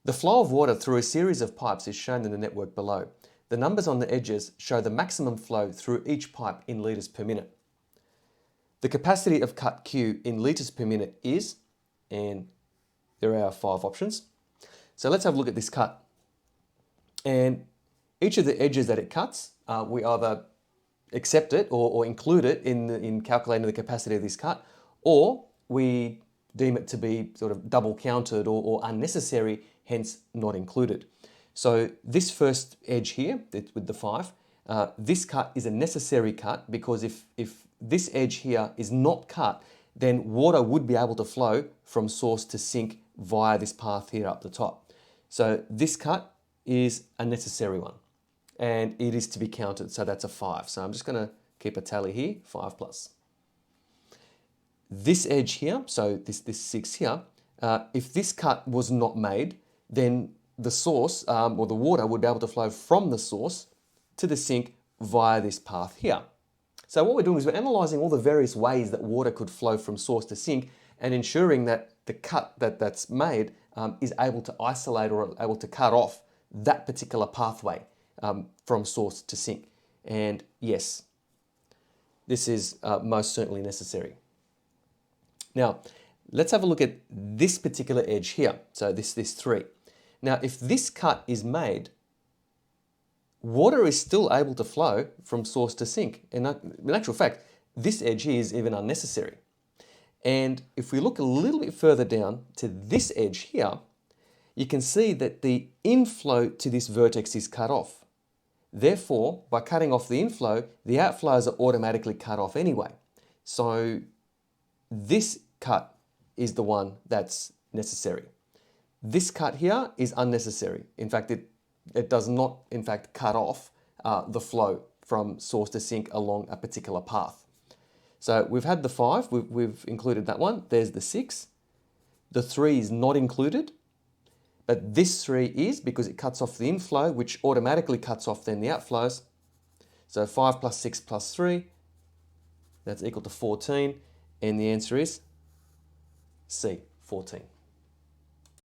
The flow of water through a series of pipes is shown in the network below. The numbers on the edges show the maximum flow through each pipe in litres per minute. The capacity of cut Q in litres per minute is, and there are 5 options. So let's have a look at this cut. And each of the edges that it cuts, we either accept it or include it in calculating the capacity of this cut, or we deem it to be sort of double counted or unnecessary, hence not included. So this first edge here with the 5, this cut is a necessary cut because if this edge here is not cut, then water would be able to flow from source to sink via this path here up the top. So this cut is a necessary one and it is to be counted, so that's a 5. So I'm just going to keep a tally here, 5 plus. This edge here, so this 6 here, if this cut was not made, then the source or the water would be able to flow from the source to the sink via this path here. So what we're doing is we're analysing all the various ways that water could flow from source to sink and ensuring that the cut that's made is able to isolate or able to cut off that particular pathway from source to sink. And yes, this is most certainly necessary. Now, let's have a look at this particular edge here. So this 3. Now, if this cut is made, water is still able to flow from source to sink. And in actual fact, this edge here is even unnecessary. And if we look a little bit further down to this edge here, you can see that the inflow to this vertex is cut off. Therefore, by cutting off the inflow, the outflows are automatically cut off anyway. So this cut is the one that's necessary. This cut here is unnecessary. In fact, it does not, in fact, cut off the flow from source to sink along a particular path. So we've had the 5, we've included that one. There's the 6. The 3 is not included, but this 3 is because it cuts off the inflow, which automatically cuts off then the outflows. So 5 plus 6 plus 3, that's equal to 14. And the answer is C, 14.